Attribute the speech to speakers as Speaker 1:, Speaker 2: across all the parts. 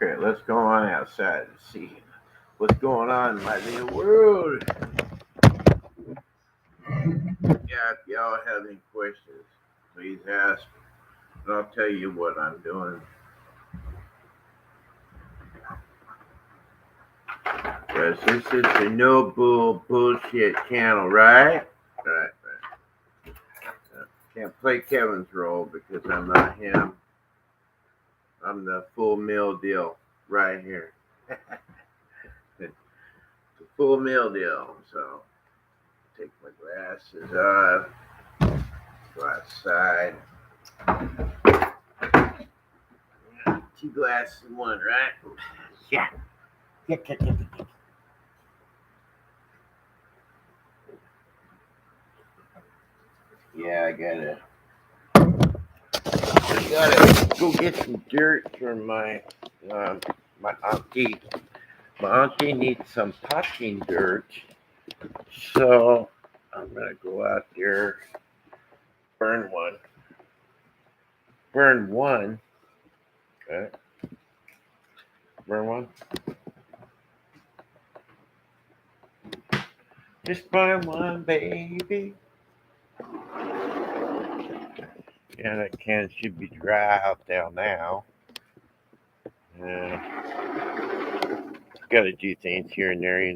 Speaker 1: Okay, let's go on outside and see what's going on in my little world. Yeah, if y'all have any questions, please ask. And I'll tell you what I'm doing. Because this is the no bullshit channel, right? Right. Can't play Kevin's role because I'm not him. I'm the full meal deal right here. It's a full meal deal. So take my glasses off, go outside. Two glasses in one, right? Yeah. Yeah, I gotta go get some dirt for my auntie. My auntie needs some potting dirt, so I'm gonna go out there, burn one. Burn one. Okay. Burn one. Just burn one, baby. Yeah, that can should be dry out there now. Gotta do things here and there,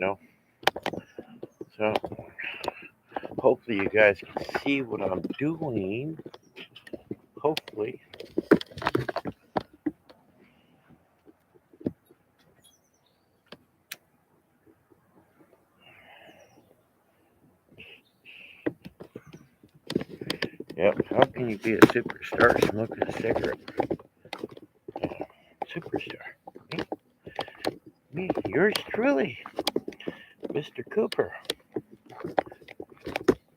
Speaker 1: So hopefully you guys can see what I'm doing. Hopefully. Yep. How can you be a superstar smoking a cigarette? Superstar. Me, yours truly, Mr. Cooper.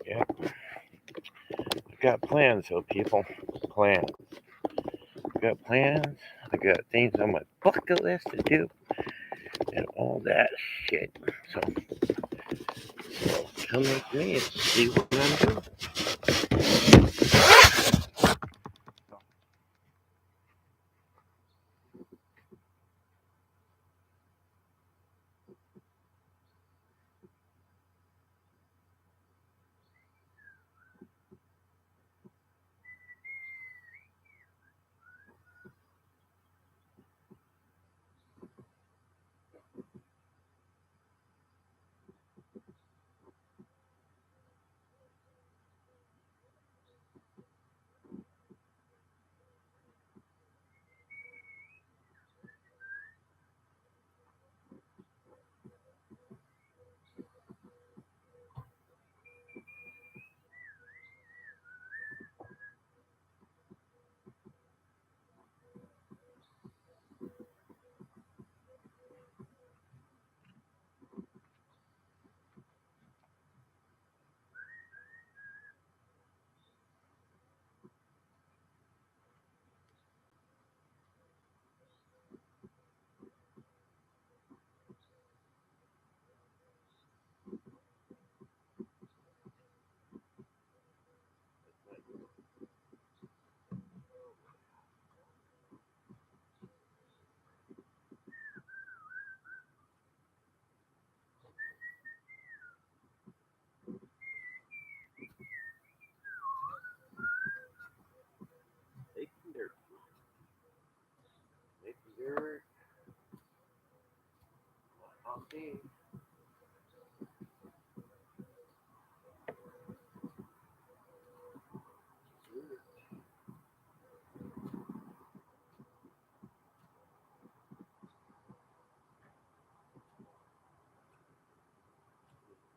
Speaker 1: Yep. I've got plans, though, people. Plans. I've got plans. I got things on my bucket list to do, and all that shit. So come with me and see what I'm doing. Making dirt. Making dirt. Okay.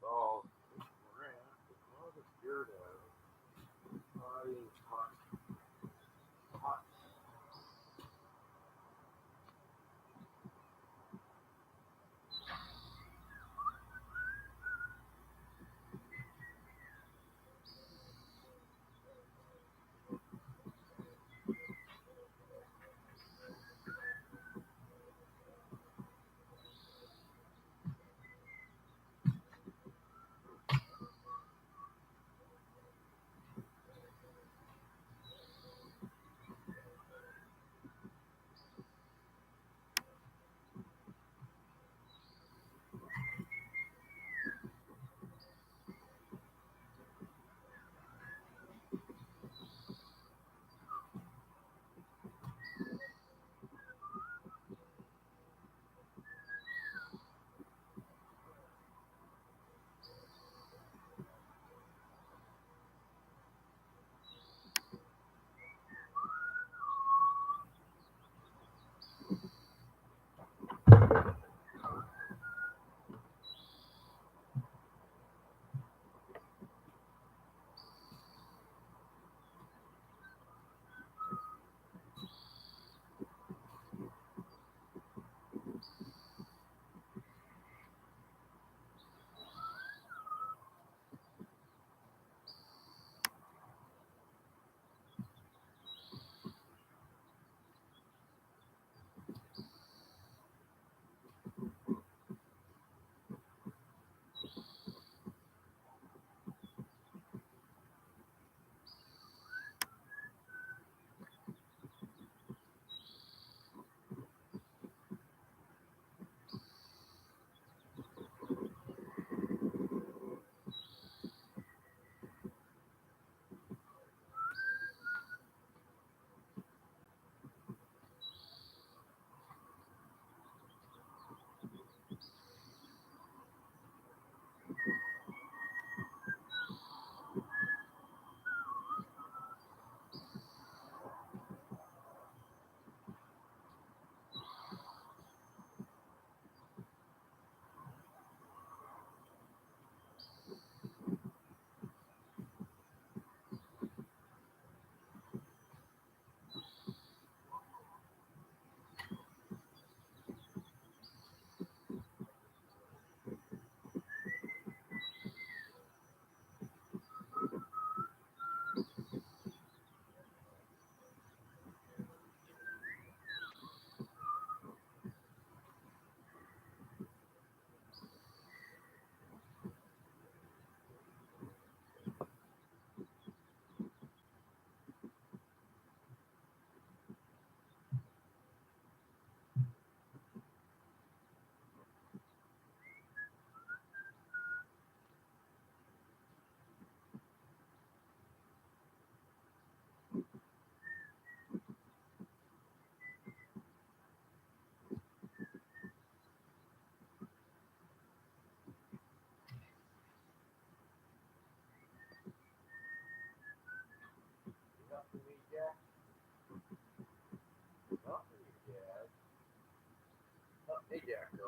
Speaker 1: All around. All the dirt out. All these hot. Yeah, go.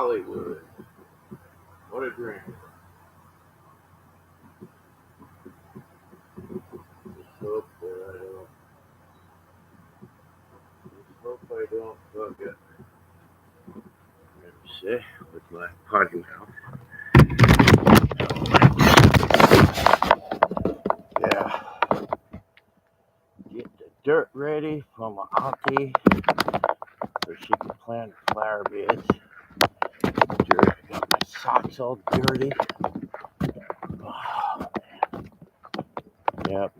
Speaker 1: Hollywood. What a dream. Just hope that I don't fuck it. Let me see with my potty mouth. Yeah. Get the dirt ready for my auntie so she can plant her flower beds. Dirt. I got my socks all dirty. Oh, man. Yep.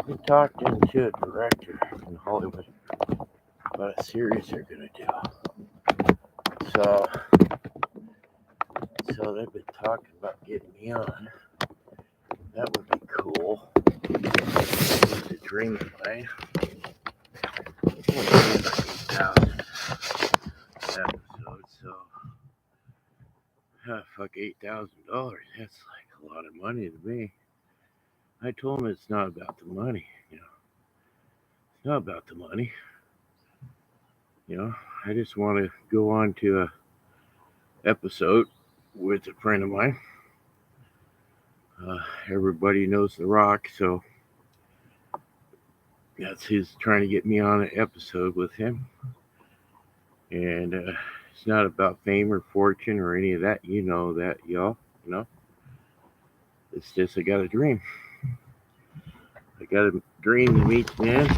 Speaker 1: We talked into a director in Hollywood about a series they're gonna do. So they've been talking about getting me on. That would be cool. It's a dream of mine. Episodes, so fuck $8,000. That's like a lot of money to me. I told him it's not about the money, It's not about the money. I just want to go on to a episode with a friend of mine. Everybody knows The Rock, so that's his trying to get me on an episode with him. And it's not about fame or fortune or any of that. You know that, y'all. It's just I got a dream. I got a dream to meet the man,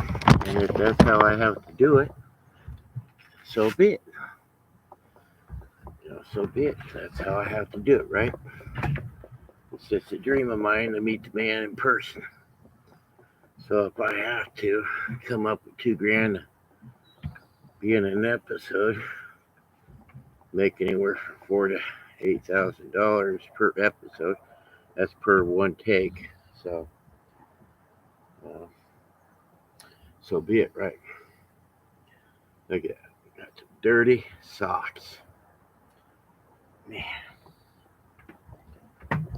Speaker 1: and if that's how I have to do it, so be it. So be it. That's how I have to do it, right? It's just a dream of mine to meet the man in person. So if I have to come up with $2,000 to be in an episode, make anywhere from $4,000 to $8,000 per episode. That's per one take. So be it, right? Look at that. Got some dirty socks. Man.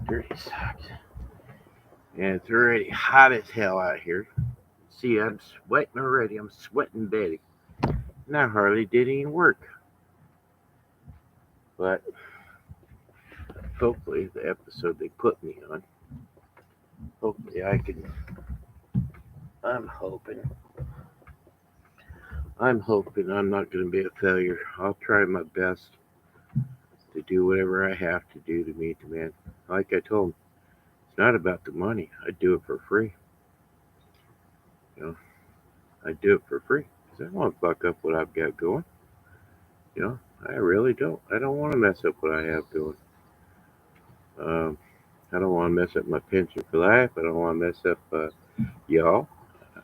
Speaker 1: Dirty socks. And it's already hot as hell out here. See, I'm sweating already. I'm sweating Betty. And I hardly did any work. But hopefully the episode they put me on, hopefully I can, I'm hoping I'm not going to be a failure. I'll try my best to do whatever I have to do to meet the man. Like I told him, it's not about the money. I do it for free. I do it for free because I don't want to fuck up what I've got going. I really don't. I don't want to mess up what I have going. I don't want to mess up my pension for life. I don't want to mess up y'all.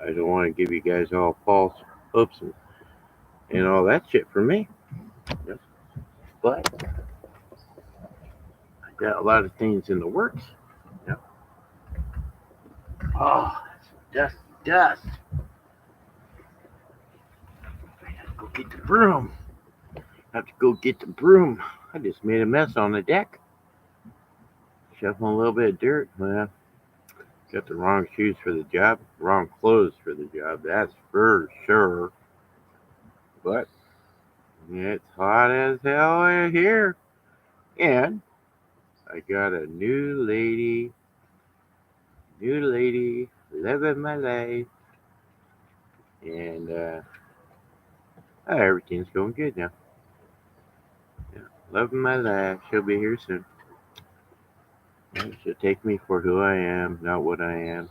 Speaker 1: I don't want to give you guys all false hopes and all that shit for me. But I got a lot of things in the works. Oh, that's dust. I have to go get the broom. I just made a mess on the deck. Shuffling a little bit of dirt. Well, got the wrong shoes for the job, wrong clothes for the job. That's for sure. But it's hot as hell in here. And I got a new lady living my life. And everything's going good now. Loving my life. She'll be here soon. She'll take me for who I am, not what I am.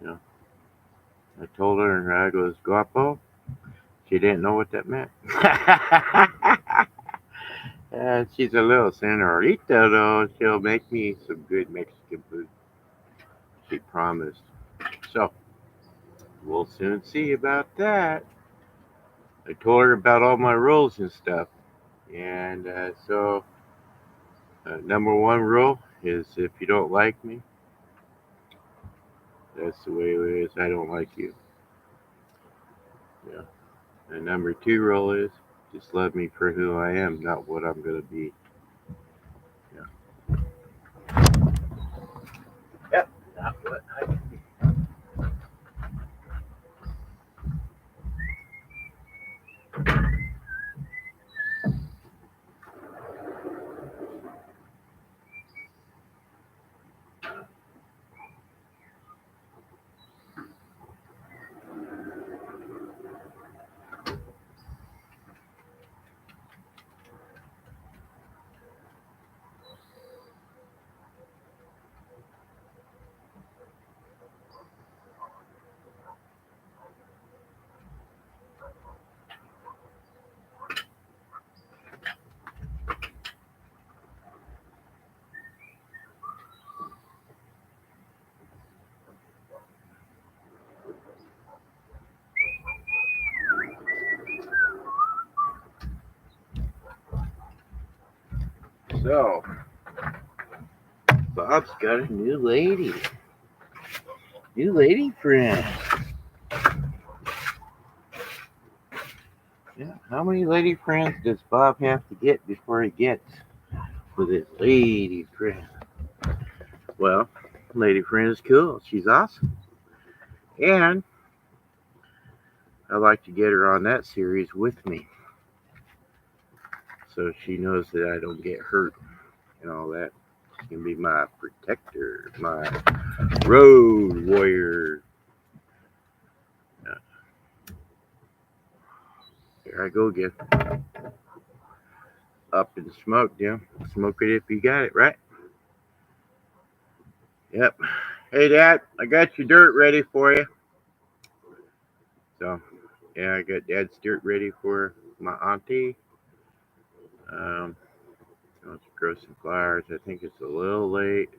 Speaker 1: I told her, and I goes, guapo. She didn't know what that meant. And she's a little senorita, though. She'll make me some good Mexican food. She promised. So, we'll soon see about that. I told her about all my rules and stuff. And number one rule is if you don't like me, that's the way it is. I don't like you. Yeah. And number two rule is just love me for who I am, not what I'm going to be. Yeah. Yep. Not what I can be. So, Bob's got a new lady. New lady friend. Yeah, how many lady friends does Bob have to get before he gets with his lady friend? Well, lady friend is cool. She's awesome. And I like to get her on that series with me, so she knows that I don't get hurt and all that. She can be my protector, my road warrior. Here I go again. Up in smoke, Jim. Smoke it if you got it, right? Yep. Hey, Dad, I got your dirt ready for you. So, yeah, I got Dad's dirt ready for my auntie. Let's grow some flowers. I think it's a little late.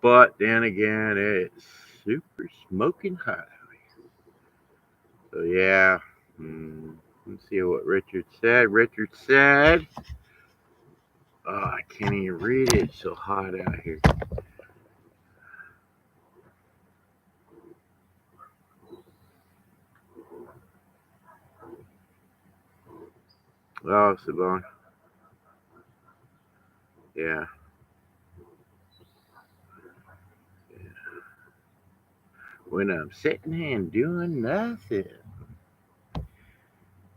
Speaker 1: But then again, it's super smoking hot out here. So, yeah. Let's see what Richard said. Richard said, oh, I can't even read it. It's so hot out here. Oh, Savon. Yeah. When I'm sitting and doing nothing.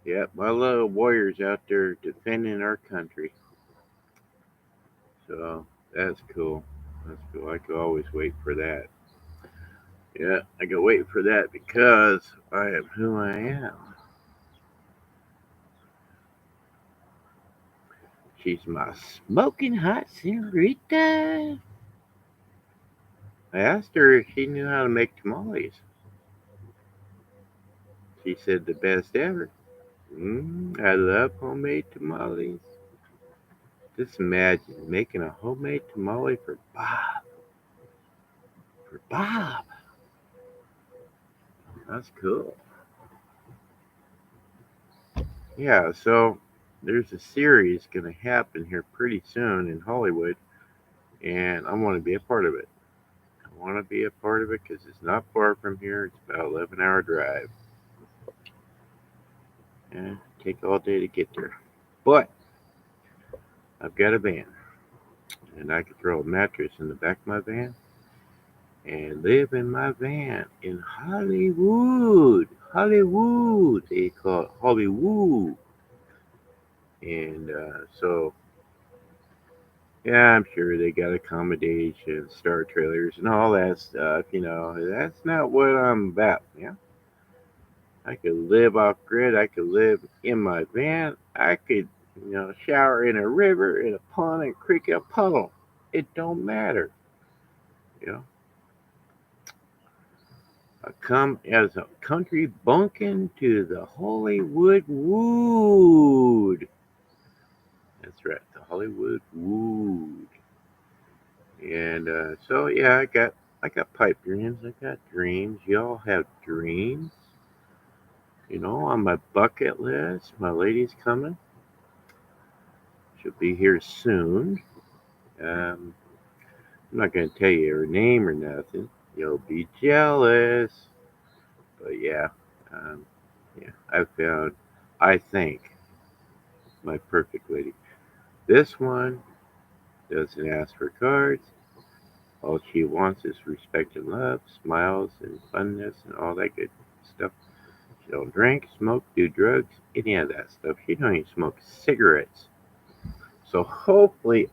Speaker 1: Yep, my little warriors out there defending our country. So that's cool. That's cool. I could always wait for that. Yeah, I could wait for that because I am who I am. She's my smoking hot senorita. I asked her if she knew how to make tamales. She said the best ever. I love homemade tamales. Just imagine making a homemade tamale for Bob. For Bob. That's cool. Yeah, so there's a series going to happen here pretty soon in Hollywood, and I want to be a part of it. I want to be a part of it because it's not far from here. It's about 11-hour drive. And take all day to get there. But I've got a van, and I can throw a mattress in the back of my van and live in my van in Hollywood. Hollywood, they call it Hollywood. And so yeah, I'm sure they got accommodations, star trailers, and all that stuff. That's not what I'm about. Yeah, I could live off grid. I could live in my van. I could, shower in a river, in a pond, and creek, a puddle. It don't matter. You know, I come as a country bunkin to the Hollywood Wood. That's right, the Hollywood Wood. And so yeah, I got pipe dreams. I got dreams. Y'all have dreams. On my bucket list. My lady's coming. She'll be here soon. I'm not gonna tell you her name or nothing. You'll be jealous. But um, yeah, I found, I think, my perfect lady. This one doesn't ask for cards. All she wants is respect and love, smiles and funness and all that good stuff. She don't drink, smoke, do drugs, any of that stuff. She don't even smoke cigarettes. So hopefully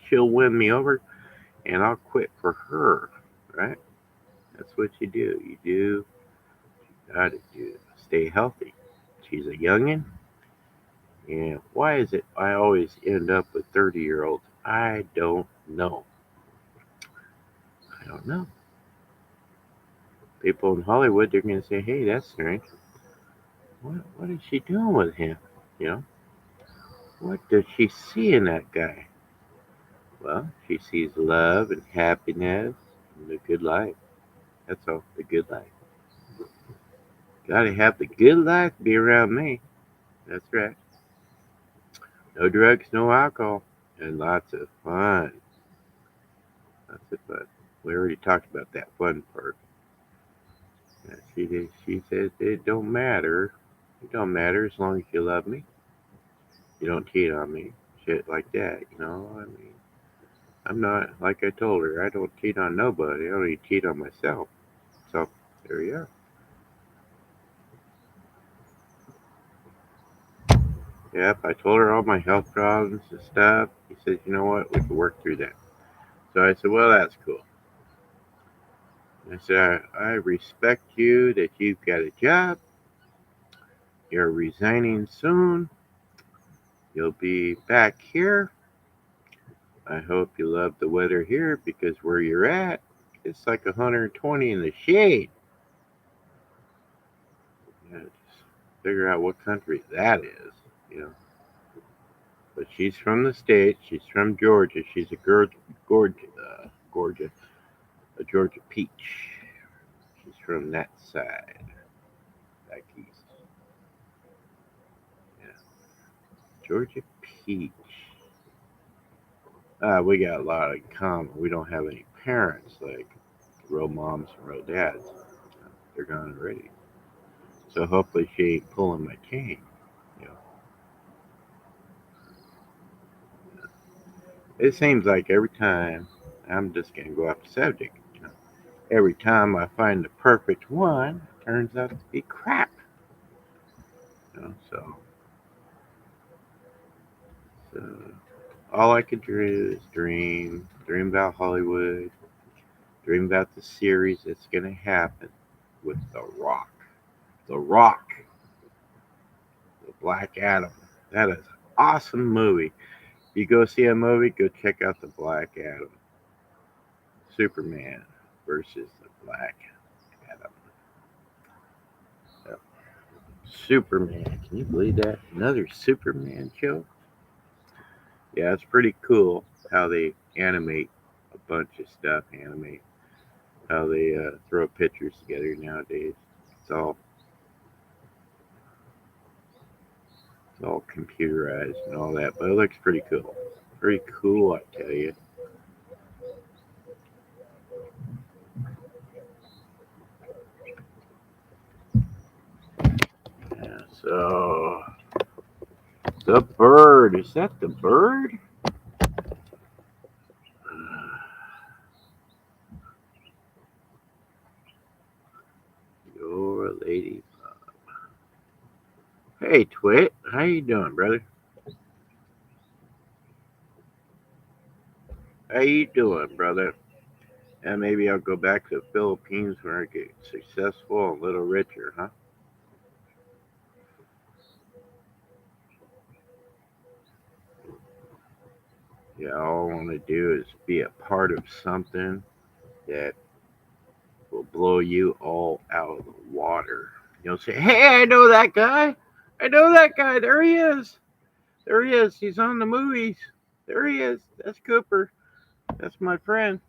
Speaker 1: she'll win me over and I'll quit for her, right? That's what you do. You gotta do. Stay healthy. She's a youngin', and why is it I always end up with 30-year-olds? I don't know. I don't know. People in Hollywood, they're gonna say, "Hey, that's strange. What is she doing with him? You know, what does she see in that guy?" Well, she sees love and happiness and the good life. That's all, the good life. Gotta have the good life to be around me. That's right. No drugs, no alcohol. and lots of fun. Lots of fun. We already talked about that fun part. She did. She said it don't matter. It don't matter as long as you love me. You don't cheat on me. Shit like that. I mean, I'm not like I told her. I don't cheat on nobody. I only cheat on myself. So there you are. Yep, I told her all my health problems and stuff. He said, you know what, we can work through that. So I said, well, that's cool. I said, I respect you that you've got a job. You're resigning soon. You'll be back here. I hope you love the weather here because where you're at, it's like 120 in the shade. Just figure out what country that is, you know. But she's from the States. She's from Georgia. She's a Georgia, a Georgia peach. She's from that side, back east. Yeah, Georgia peach. We got a lot in common. We don't have any parents like real moms and real dads. They're gone already. So hopefully she ain't pulling my chain. You know, it seems like every time I'm just gonna go off the subject. Every time I find the perfect one, it turns out to be crap. So all I could do is dream about Hollywood, dream about the series that's gonna happen with The Rock. The Rock, the Black Adam. That is an awesome movie. If you go see a movie, go check out the Black Adam. Superman versus the Black Adam. Yep. Superman. Can you believe that? Another Superman show? Yeah, it's pretty cool how they animate a bunch of stuff. Animate how they throw pictures together nowadays. It's all it's all computerized and all that, but it looks pretty cool. Pretty cool, I tell you. Yeah, so the bird is that the bird? Your lady. Hey, Twit, how you doing, brother? How you doing, brother? And maybe I'll go back to the Philippines when I get successful and a little richer, huh? Yeah, all I want to do is be a part of something that will blow you all out of the water. You'll say, hey, I know that guy. I know that guy. There he is. There he is. He's on the movies. There he is. That's Cooper. That's my friend.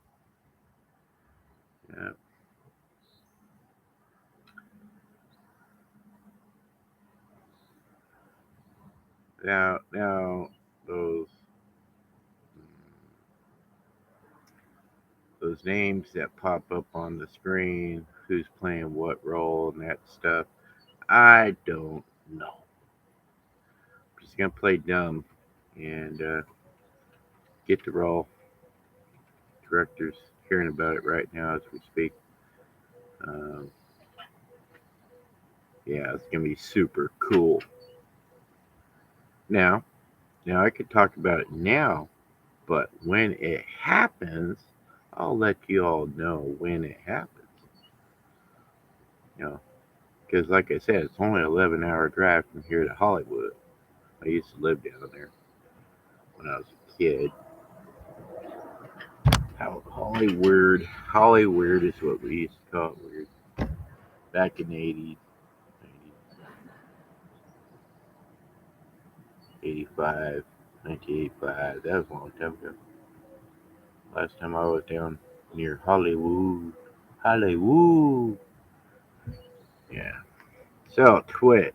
Speaker 1: Yeah. Now, those those names that pop up on the screen, who's playing what role and that stuff, I don't know. I'm just gonna play dumb and get the role. Director's hearing about it right now as we speak. Um, yeah, it's gonna be super cool. Now, now I could talk about it now, but when it happens, I'll let you all know when it happens. You know, because like I said, it's only an 11-hour drive from here to Hollywood. I used to live down there when I was a kid. How Hollywood is what we used to call it. Weird. Back in the 80s, 85, 1985. That was a long time ago. Last time I was down near Hollywood. Hollywood. Yeah. So, Twit.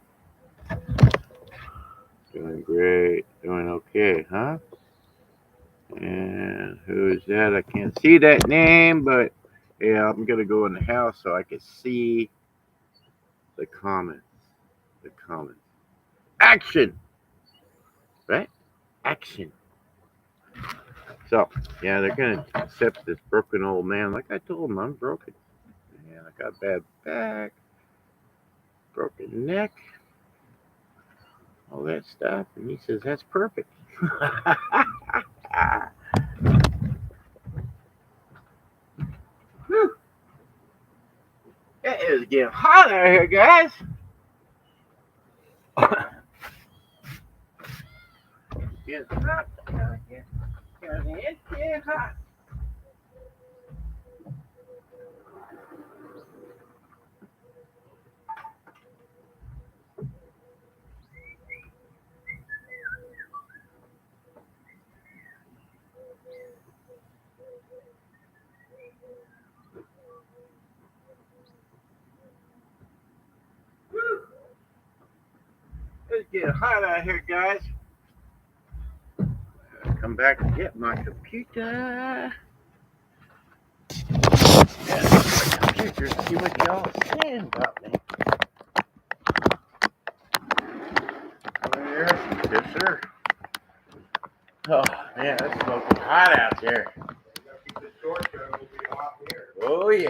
Speaker 1: Doing great. Doing okay, huh? And who is that? I can't see that name, but yeah, I'm gonna go in the house so I can see the comments. The comments. Action, right? Action. So yeah, they're gonna accept this broken old man. Like I told him, I'm broken. Man, I got bad back, broken neck, all that stuff, and he says that's perfect. It is getting hot out here, guys. It's hot out here. It's getting hot. It's getting hot out here, guys. Come back and get my computer. Yeah, my computer. See what y'all are saying about me. Over here. Yes, sir. Oh, man, it's smoking hot out there. Oh, yeah.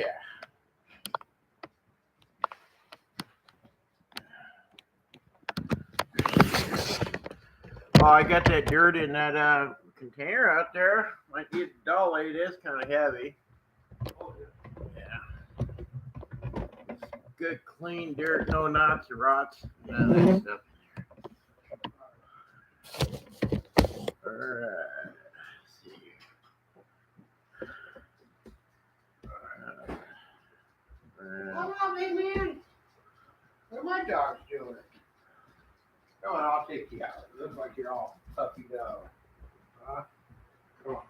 Speaker 1: Oh, I got that dirt in that container out there. Might need a dolly. It is kind of heavy. Yeah. Good, clean dirt, no knots or rots. None of that stuff. All right. Let's see.
Speaker 2: Come on, big man. What are my dogs doing? Come on, I'll take you out. It looks like you're all puffy dog. Huh? Come on.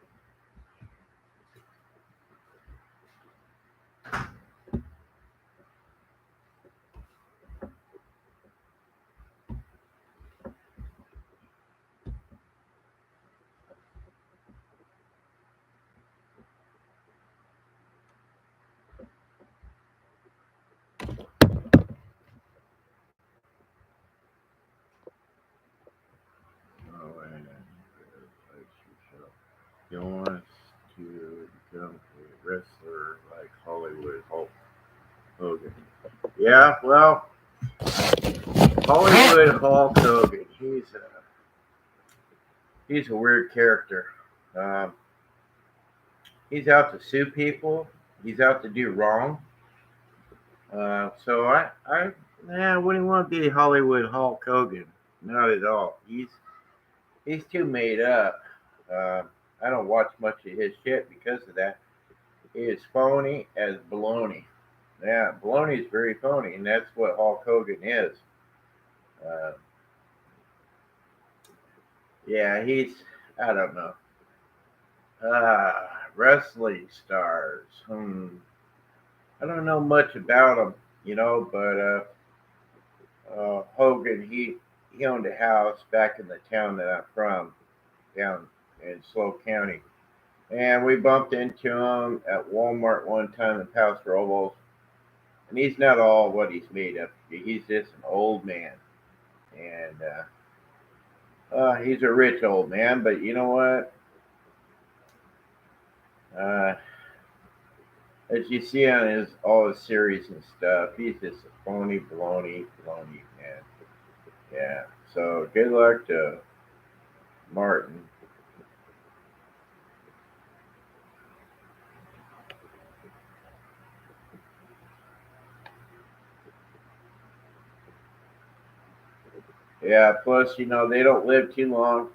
Speaker 1: Oh, and he wants to become a wrestler like Hollywood Hulk Hogan. Yeah, well, Hollywood Hulk Hogan. He's a weird character. Um, he's out to sue people. He's out to do wrong. So I wouldn't want to be Hollywood Hulk Hogan. Not at all. He's too made up. Uh, I don't watch much of his shit because of that. He is phony as baloney. Yeah, baloney is very phony, and that's what Hulk Hogan is. Uh, yeah, I don't know. Wrestling stars. I don't know much about them, but Hogan, he owned a house back in the town that I'm from, down in Slow County. And we bumped into him at Walmart one time in Paso Robles. And he's not all what he's made up to be. He's just an old man. And he's a rich old man, but you know what? Uh, as you see on all his series and stuff, he's just a phony, baloney man. Yeah. So good luck to Martin. Yeah. Plus, they don't live too long.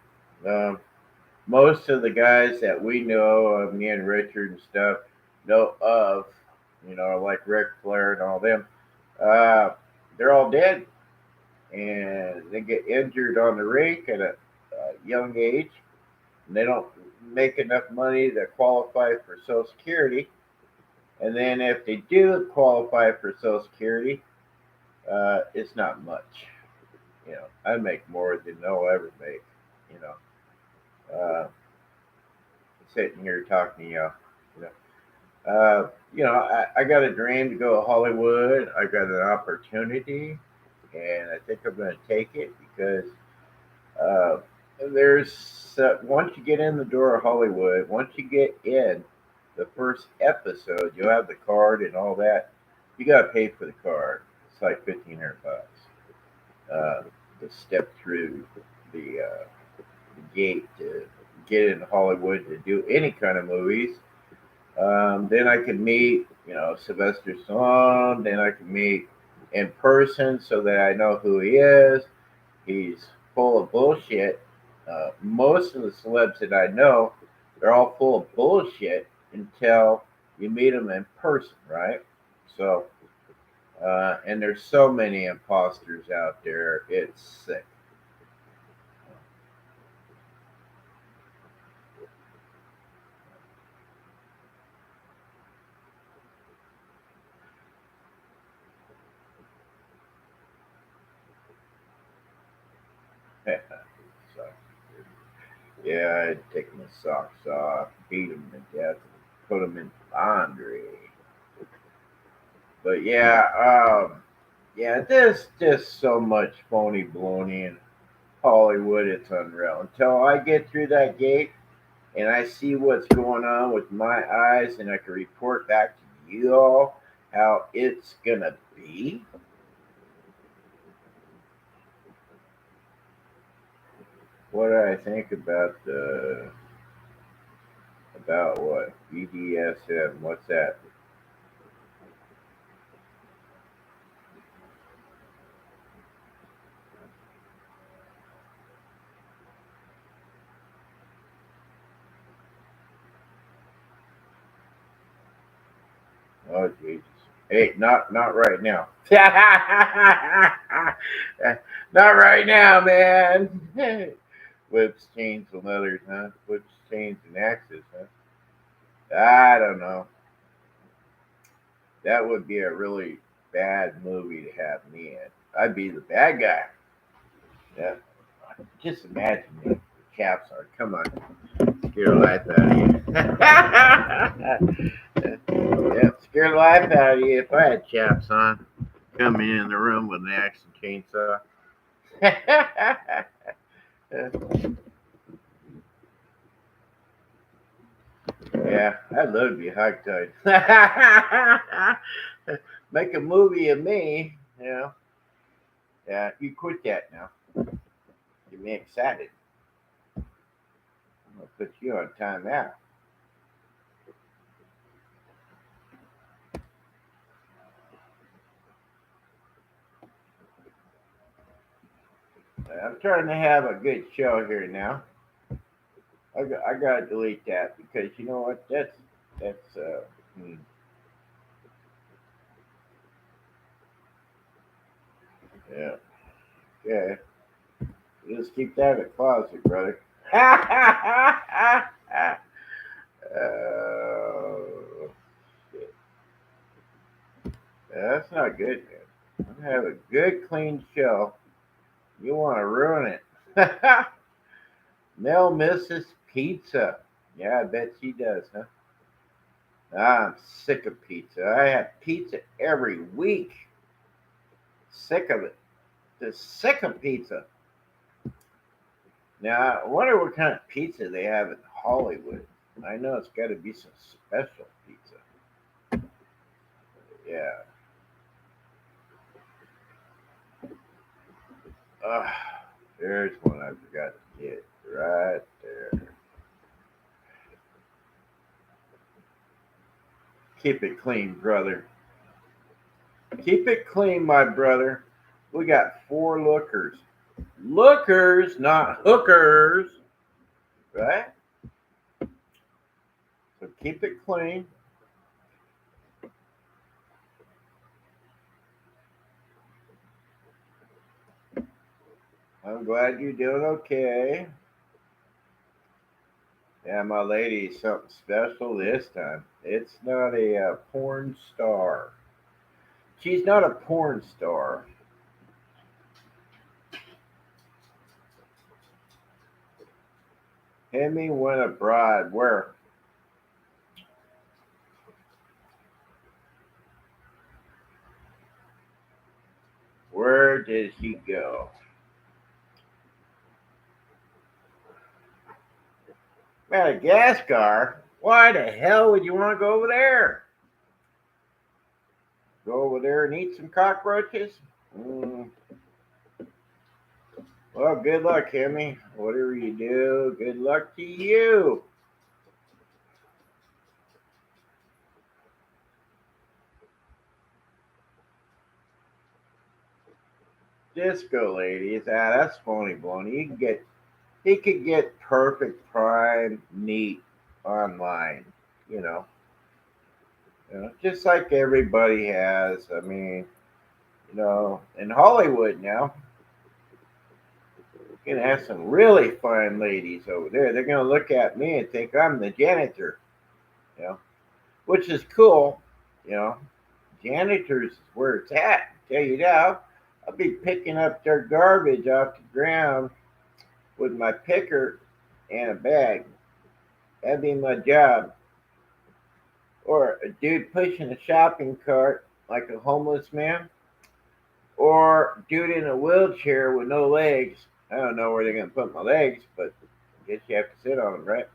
Speaker 1: Um, Most of the guys that we know of, me and Richard and stuff, know of, like Ric Flair and all them, uh, they're all dead and they get injured on the rink at a young age. And they don't make enough money to qualify for Social Security. And then if they do qualify for Social Security, it's not much. I make more than they'll ever make. You know, uh, sitting here talking to y'all. You know, I got a dream to go to Hollywood. I got an opportunity, and I think I'm going to take it because uh, there's once you get in the door of Hollywood, once you get in the first episode, you'll have the card and all that. You got to pay for the card. It's like $1,500 uh, to step through the gate to get into Hollywood to do any kind of movies. Then I can meet, Sylvester Stallone. Then I can meet in person so that I know who he is. He's full of bullshit. Most of the celebs that I know, they're all full of bullshit until you meet them in person, right? So, and there's so many imposters out there. It's sick. So, yeah, I'd take my socks off, beat them to death, and put them in laundry. But yeah, there's just so much phony baloney in Hollywood. It's unreal. Until I get through that gate and I see what's going on with my eyes, and I can report back to you all how it's gonna be. What do I think about what BDSM? What's that? Oh Jesus! Hey, not right now. Not right now, man. Whips, chains, and leathers, huh? Whips, chains, and axes, huh? I don't know. That would be a really bad movie to have me in. I'd be the bad guy. Yeah. Just imagine me with chaps on. Come on, scare the life out of you. Yeah, scare the life out of you if I had chaps on. Come in the room with an axe and chainsaw. Yeah, I'd love to be hogtied. Make a movie of me, you know. Yeah, you quit that now. Get me excited. I'm gonna put you on timeout. I'm trying to have a good show here now. I gotta delete that because you know what? That's yeah, yeah. Just keep that in the closet, brother. Oh, shit. That's not good, man. I have a good, clean show. You want to ruin it. Mel misses pizza. Yeah, I bet she does, huh? I'm sick of pizza. I have pizza every week. Sick of it. Just sick of pizza. Now, I wonder what kind of pizza they have in Hollywood. I know it's got to be some special pizza. Yeah. Ugh, there's one I forgot to get right there. Keep it clean, brother. Keep it clean, my brother. We got four lookers. Lookers, not hookers, right? So keep it clean. I'm glad you're doing okay. Yeah, my lady's something special this time. It's not a porn star. She's not a porn star. Hemi went abroad. Where? did he go? Madagascar? Why the hell would you want to go over there? Go over there and eat some cockroaches? Mm. Well, good luck, Hemi. Whatever you do, good luck to you. Disco ladies, that's phony baloney. He could get perfect prime neat online, you know. Just like everybody has. I mean, in Hollywood now, you're gonna have some really fine ladies over there. They're gonna look at me and think I'm the janitor, you know, which is cool, you know. Janitors is where it's at. I tell you now, I'll be picking up their garbage off the ground with my picker and a bag. That'd be my job. Or a dude pushing a shopping cart like a homeless man, or dude in a wheelchair with no legs. I don't know where they're gonna put my legs, but I guess you have to sit on them, right?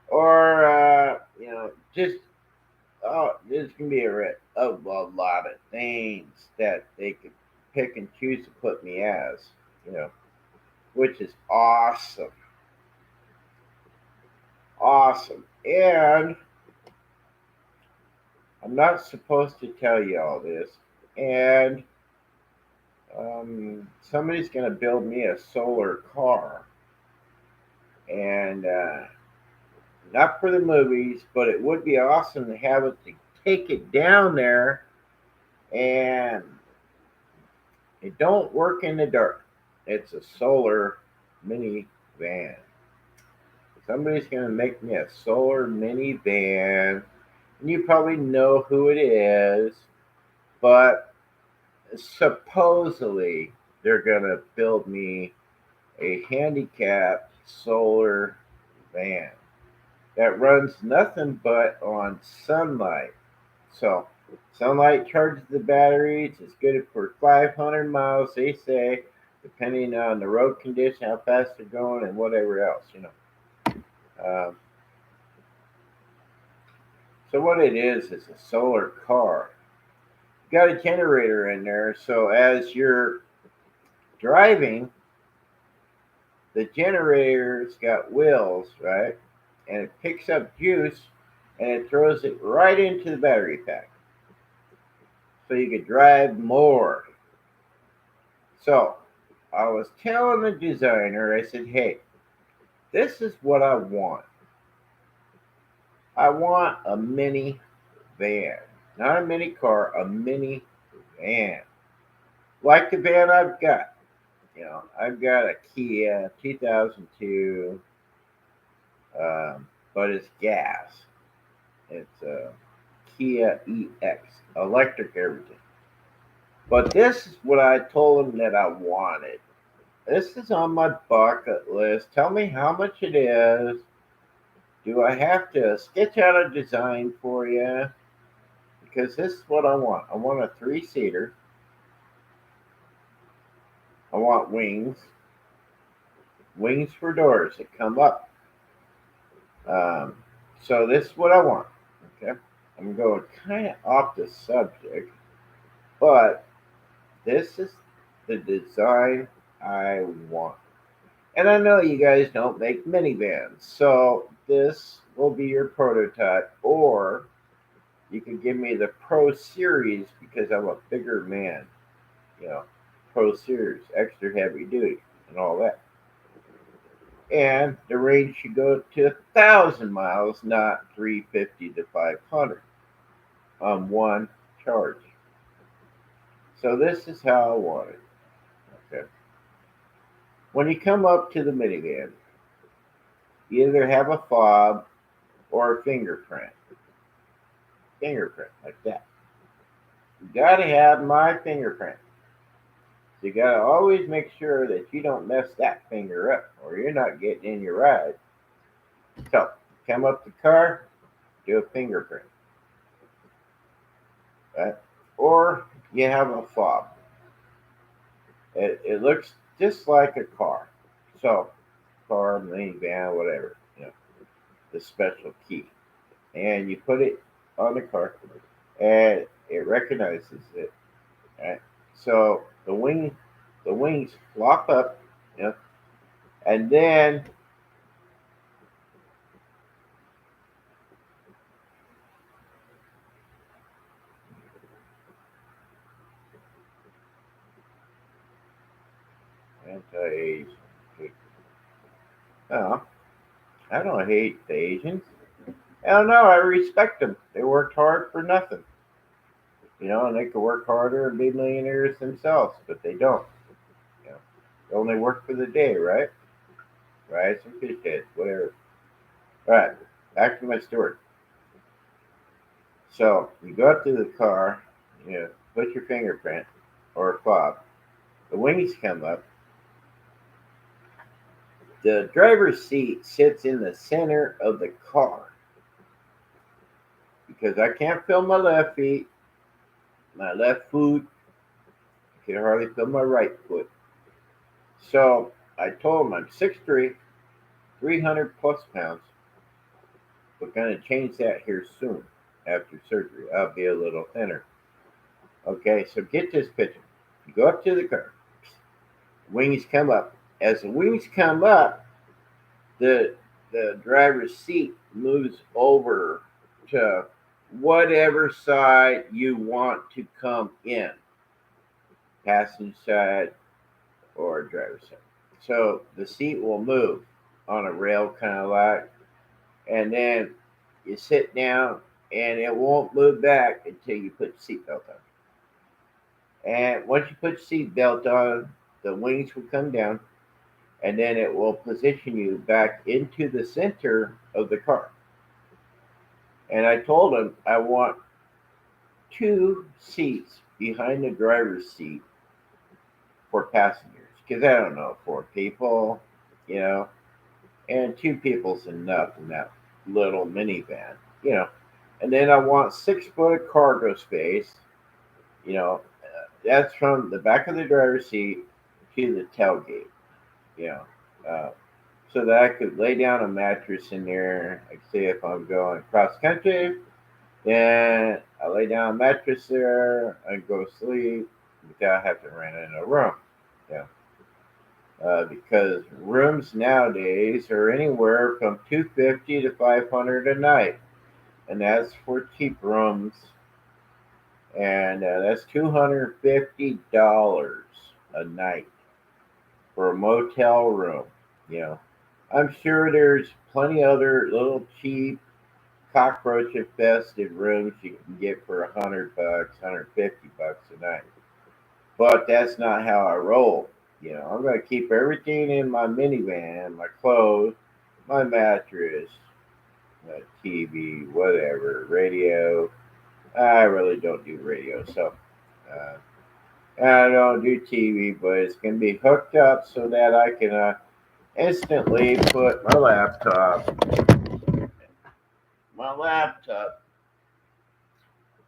Speaker 1: Or just this can be a lot of things that they could pick and choose to put me as, you know, which is awesome, awesome. And I'm not supposed to tell you all this, and somebody's gonna build me a solar car, and not for the movies, but it would be awesome to have it to take it down there, and it don't work in the dark. It's a solar mini van. Somebody's gonna make me a solar mini van, and you probably know who it is, but supposedly they're gonna build me a handicapped solar van that runs nothing but on sunlight. So, sunlight charges the batteries. It's good for 500 miles, they say, depending on the road condition, how fast they're going, and whatever else, Um, so, what it is a solar car. You got a generator in there, so as you're driving, the generator's got wheels, right? And it picks up juice and it throws it right into the battery pack. So you could drive more. So I was telling the designer, I said, hey, this is what I want. I want a mini van. Not a mini car, a mini van. Like the van I've got. I've got a Kia 2002, but it's gas. It's a Kia EX, electric everything. But this is what I told him that I wanted. This is on my bucket list. Tell me how much it is. Do I have to sketch out a design for you? Because this is what I want. I want a three-seater. I want wings. Wings for doors that come up. So this is what I want. Okay. I'm going kind of off the subject, but this is the design I want. And I know you guys don't make minivans, so this will be your prototype, or you can give me the Pro Series because I'm a bigger man. You know, Pro Series, extra heavy duty, and all that. And the range should go to 1,000 miles, not 350 to 500 on one charge. So this is how I want it. Okay. When you come up to the minivan, you either have a fob or a fingerprint. Fingerprint, like that. You gotta have my fingerprint. So you gotta always make sure that you don't mess that finger up or you're not getting in your ride. So, come up the car, do a fingerprint. Right? Or you have a fob. It looks just like a car. So, car, minivan, whatever, the special key. And you put it on the car, and it recognizes it. Right? So the wings flop up, and then anti-Asian. No, I don't hate the Asians. Hell no, I respect them. They worked hard for nothing, and they could work harder and be millionaires themselves, but they don't. You know, they only work for the day, right? Right? Some fish heads, whatever. All right, back to my story. So you go up to the car, put your fingerprint or a fob. The wings come up. The driver's seat sits in the center of the car because I can't feel my left feet, my left foot. I can hardly feel my right foot. So I told him I'm 6'3", 300 plus pounds. We're going to change that here soon after surgery. I'll be a little thinner. Okay, so get this picture. You go up to the car. Wings come up. As the wings come up, the driver's seat moves over to whatever side you want to come in, passenger side or driver's side. So the seat will move on a rail kind of like, and then you sit down and it won't move back until you put the seatbelt on. And once you put the seatbelt on, the wings will come down and then it will position you back into the center of the car. And I told him I want two seats behind the driver's seat for passengers because I don't know, four people, you know, and two people's enough in that little minivan, you know. And then I want 6 foot of cargo space, that's from the back of the driver's seat to the tailgate, you know, uh, so that I could lay down a mattress in there. Like say if I'm going cross country, then I lay down a mattress there. I go to sleep without having to rent in a room. Yeah. Because rooms nowadays are anywhere from 250 to 500 a night, and that's for cheap rooms, and that's $250 a night for a motel room. You know, I'm sure there's plenty other little cheap cockroach infested rooms you can get for $100, $150 a night. But that's not how I roll. I'm gonna keep everything in my minivan, my clothes, my mattress, my TV, whatever, radio. I really don't do radio, so uh, I don't do TV, but it's gonna be hooked up so that I can instantly put my laptop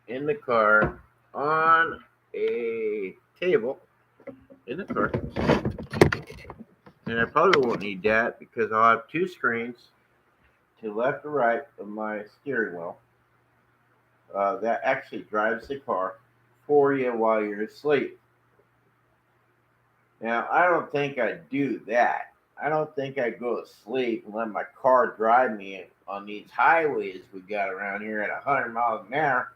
Speaker 1: in the car on a table in the car. And I probably won't need that because I'll have two screens to left or right of my steering wheel that actually drives the car for you while you're asleep. Now, I don't think I'd do that. I don't think I'd go to sleep and let my car drive me on these highways we got around here at 100 miles an hour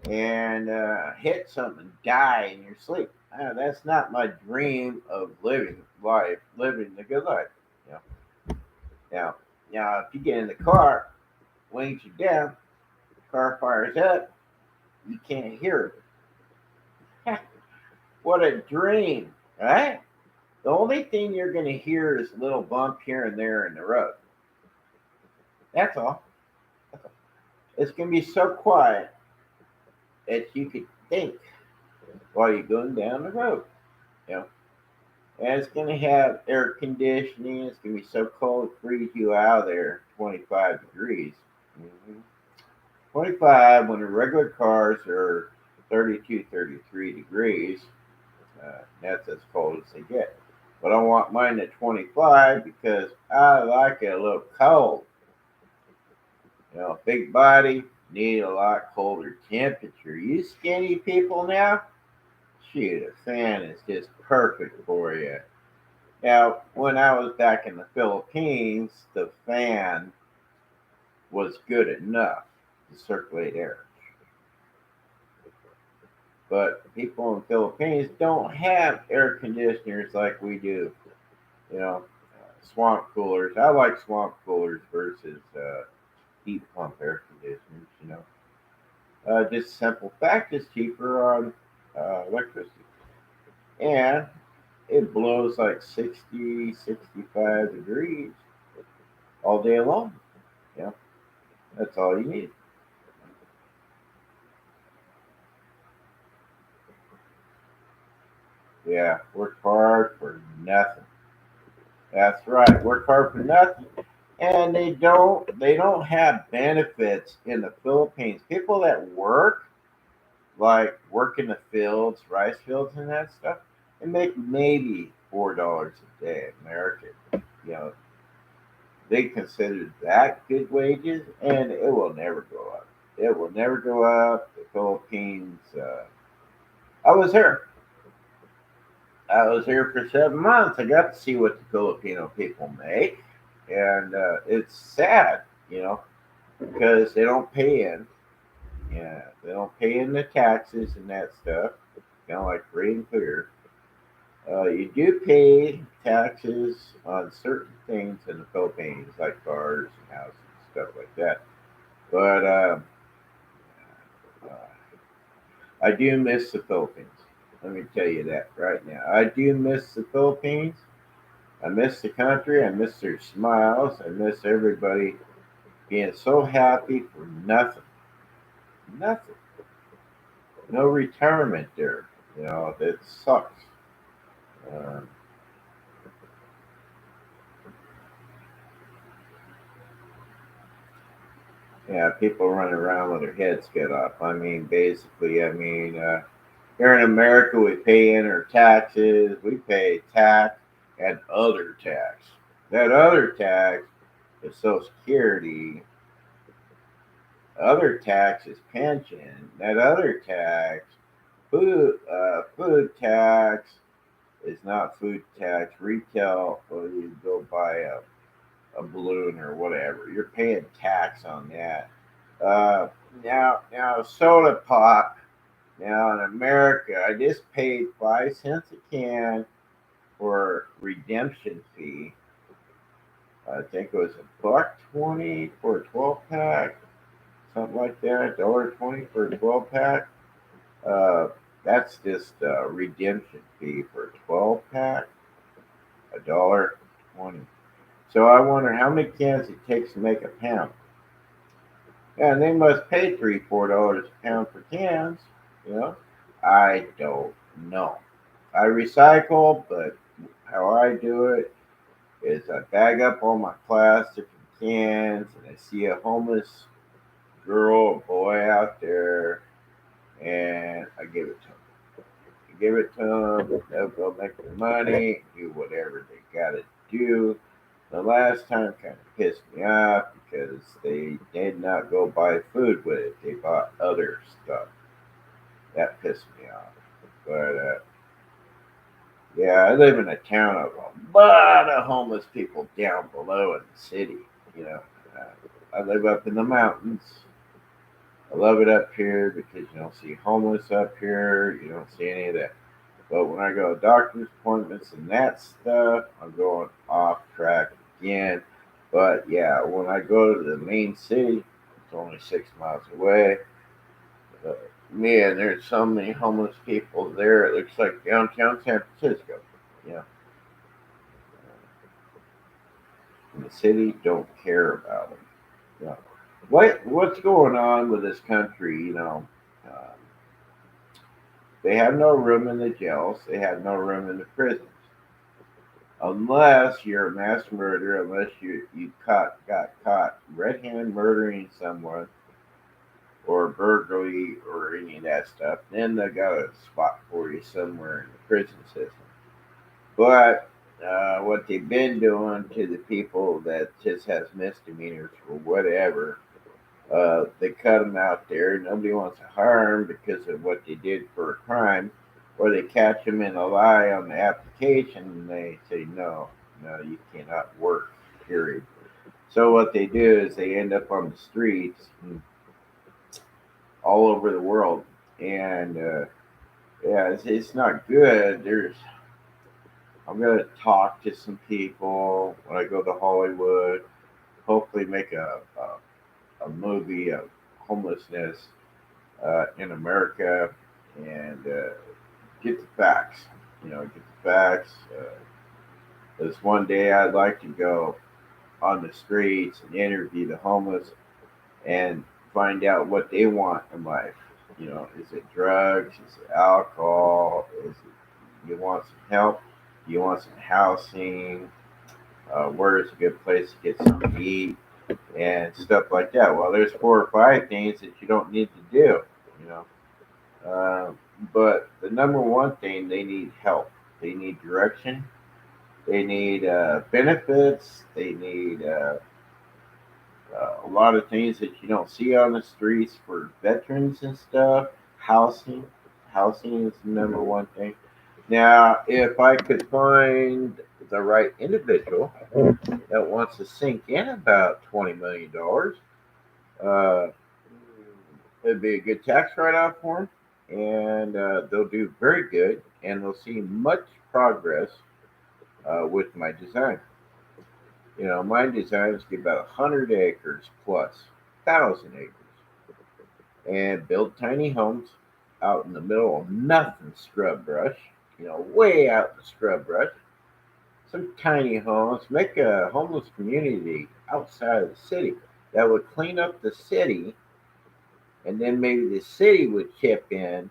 Speaker 1: and hit something and die in your sleep. That's not my dream of living the good life. You know? Now, if you get in the car, wings you down, the car fires up, you can't hear it. What a dream, right? The only thing you're going to hear is a little bump here and there in the road. That's all. It's going to be so quiet that you could think while you're going down the road. You know, and it's going to have air conditioning. It's going to be so cold it freeze you out of there, 25 degrees. 25 when the regular cars are 32, 33 degrees. That's as cold as they get. But I want mine at 25 because I like it a little cold. Big body need a lot colder temperature. You skinny people now, shoot, a fan is just perfect for you. Now, when I was back in the Philippines, the fan was good enough to circulate air. But people in the Philippines don't have air conditioners like we do. You know, swamp coolers. I like swamp coolers versus heat pump air conditioners. Just simple fact is cheaper on electricity. And it blows like 60, 65 degrees all day long. Yeah, that's all you need. Yeah, work hard for nothing. That's right, work hard for nothing. And they don't have benefits in the Philippines. People that work, like work in the fields, rice fields and that stuff, they make maybe $4 a day American. You know, they consider that good wages, and it will never go up. It will never go up. The Philippines. I was here. I was here for 7 months. I got to see what the Filipino people make, and it's sad, you know, because they don't pay in. Yeah, they don't pay in the taxes and that stuff. Kind of like free and clear. You do pay taxes on certain things in the Philippines, like cars and houses and stuff like that. But uh, I do miss the Philippines. Let me tell you that right now. I do miss the Philippines. I miss the country. I miss their smiles. I miss everybody being so happy for nothing. Nothing. No retirement there. That sucks. Um, yeah, people running around with their heads cut off. I mean, basically, here in America, we pay in our taxes. We pay tax and other tax. That other tax is Social Security. Other tax is pension. That other tax, food tax is not food tax. Retail, well, you go buy a balloon or whatever. You're paying tax on that. Uh, now soda pop. Now in America, I just paid 5 cents a can for redemption fee. I think it was $1.20 for a 12 pack, something like that. $1.20 for a 12 pack. Uh, that's just a redemption fee for a 12 pack. $1.20. So I wonder how many cans it takes to make a pound. And they must pay $3, $4 a pound for cans. You know, I don't know. I recycle, but how I do it is I bag up all my plastic and cans, and I see a homeless girl or boy out there, and I give it to them. I give it to them. They'll go make their money, do whatever they gotta do. The last time kind of pissed me off because they did not go buy food with it. They bought other stuff. That pissed me off. But yeah, I live in a town of a lot of homeless people down below in the city. You know, I live up in the mountains. I love it up here because you don't see homeless up here. You don't see any of that. But when I go to doctor's appointments and that stuff, I'm going off track again. But yeah, when I go to the main city, it's only 6 miles away. Man, there's so many homeless people there. It looks like downtown San Francisco. Yeah, and the city don't care about them. Yeah. What's going on with this country? Um, they have no room in the jails. They have no room in the prisons, unless you're a mass murderer. Unless you got caught red-handed murdering someone. or burglary or any of that stuff, then they got a spot for you somewhere in the prison system. But what they've been doing to the people that just has misdemeanors or whatever, they cut them out there. Nobody wants to hire them because of what they did for a crime, or they catch them in a lie on the application and they say no, no, you cannot work. Period. So what they do is they end up on the streets all over the world, and yeah, it's not good. I'm gonna talk to some people when I go to Hollywood. Hopefully, make a movie of homelessness in America and get the facts. Get the facts. This one day I'd like to go on the streets and interview the homeless and find out what they want in life. Is it drugs? Is it alcohol? Is it you want some help? You want some housing? Where is a good place to get something to eat and stuff like that? Well, there's 4 or 5 things that you don't need to do. You know, uh, but the number one thing, they need help. They need direction. They need benefits. They need a lot of things that you don't see on the streets for veterans and stuff. Housing, housing is the number one thing. Now, if I could find the right individual that wants to sink in about $20 million, uh, it'd be a good tax write-off for them, and they'll do very good, and they'll see much progress with my design. My designs get about 100 acres plus, 1,000 acres, and build tiny homes out in the middle of nothing scrub brush, way out in the scrub brush. Some tiny homes, make a homeless community outside of the city that would clean up the city, and then maybe the city would chip in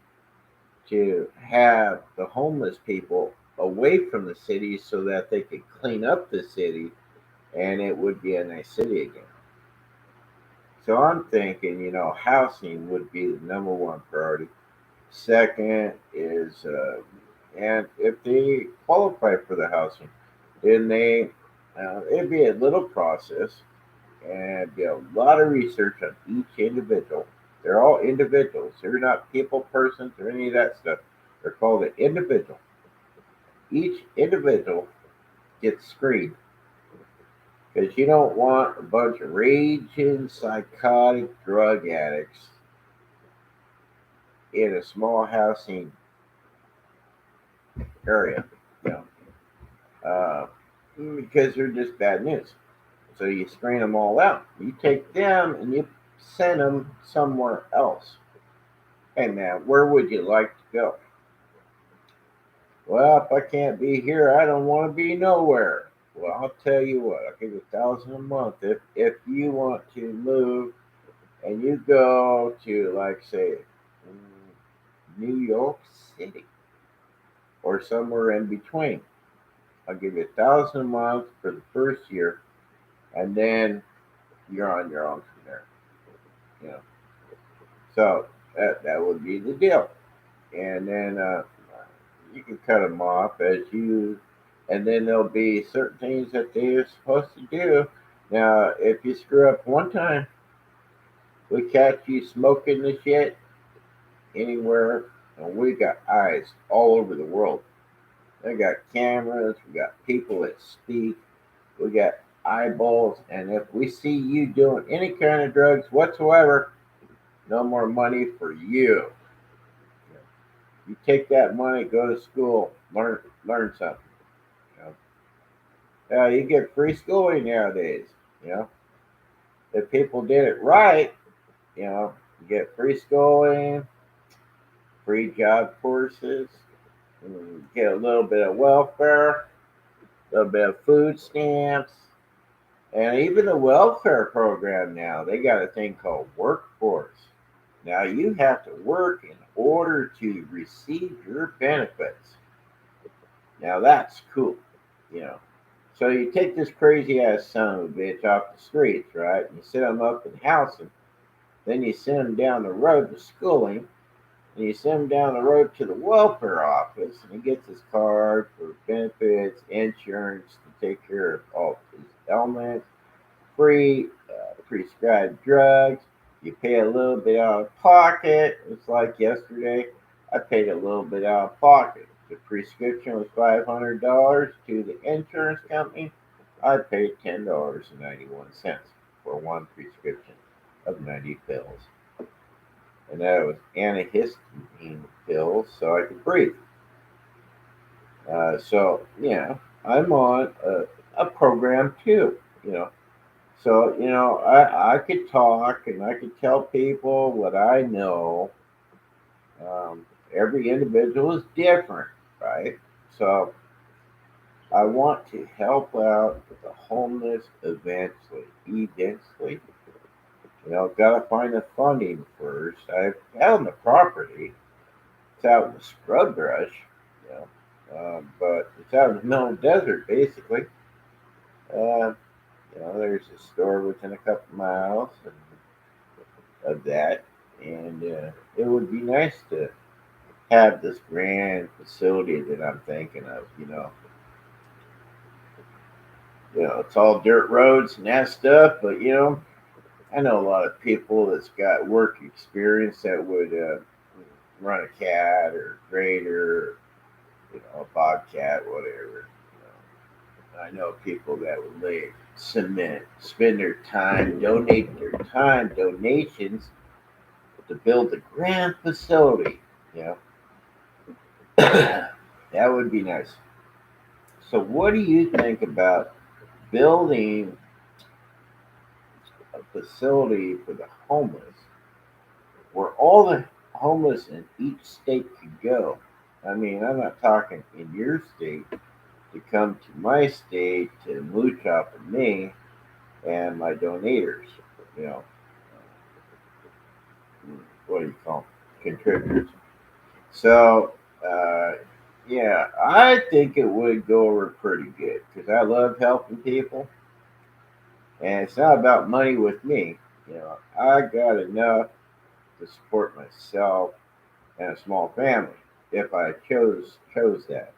Speaker 1: to have the homeless people away from the city so that they could clean up the city and it would be a nice city again. So I'm thinking, housing would be the number one priority. Second is, and if they qualify for the housing, then it'd be a little process and be a lot of research on each individual. They're all individuals. They're not people, persons, or any of that stuff. They're called an individual. Each individual gets screened because you don't want a bunch of raging, psychotic drug addicts in a small housing area, you know, uh, because they're just bad news. So you screen them all out. You take them and you send them somewhere else. Hey man, where would you like to go? Well, if I can't be here, I don't want to be nowhere. Well, I'll tell you what. I'll give you 1,000 a month if you want to move and you go to, like, say, New York City or somewhere in between. I'll give you 1,000 a month for the first year, and then you're on your own from there. You know, so that would be the deal. And then you can cut them off as you, and then there'll be certain things that they're supposed to do. Now, if you screw up one time, we catch you smoking the shit anywhere, and we got eyes all over the world. They got cameras, we got people that speak, we got eyeballs, and if we see you doing any kind of drugs whatsoever, no more money for you. You take that money, go to school, learn something. You you get free schooling nowadays. You know, if people did it right, you get free schooling, free job courses, and you get a little bit of welfare, a little bit of food stamps, and even the welfare program now, they got a thing called workforce. Now you have to work in order to receive your benefits. Now that's cool, you know. So you take this crazy ass son of a bitch off the streets, right? And you set him up in housing. Then you send him down the road to schooling, and you send him down the road to the welfare office, and he gets his card for benefits, insurance to take care of all his ailments, free prescribed drugs. You pay a little bit out of pocket. It's like yesterday, I paid a little bit out of pocket. The prescription was $500 to the insurance company. I paid $10.91 for one prescription of 90 pills. And that was antihistamine pills so I could breathe. So, I'm on a program too, So, I could talk and I could tell people what I know. Every individual is different, right? So, I want to help out the homeless eventually. Eventually. Gotta find the funding first. I found the property. It's out in the scrub brush, you but it's out in the middle of the desert, basically. Uh, there's a store within a couple miles of that, and it would be nice to have this grand facility that I'm thinking of. It's all dirt roads and that stuff, but I know a lot of people that's got work experience that would run a cat or grader, or, a bobcat, whatever. I know people that would lay cement, spend their time, donate their time, donations to build a grand facility. You know, that would be nice. So, what do you think about building a facility for the homeless where all the homeless in each state could go? I mean, I'm not talking in your state to come to my state to mooch off of me and my donators. You know, what do you call them? Contributors. So, uh, yeah, I think it would go over pretty good because I love helping people, and it's not about money with me. I got enough to support myself and a small family if I chose that.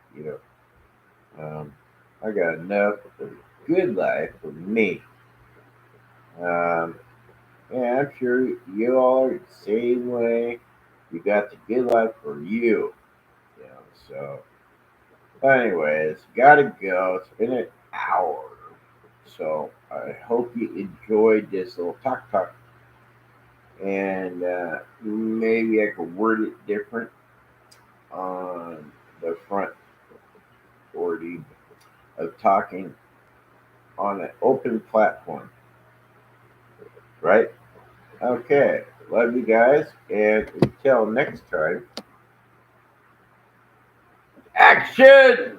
Speaker 1: I got enough of a good life for me. Um, and I'm sure you all are the same way. You got the good life for you. So anyways, gotta go. It's been an hour. So I hope you enjoyed this little talk. And maybe I could word it different on the front wording of talking on an open platform. Right? Okay. Love you guys. And until next time, action!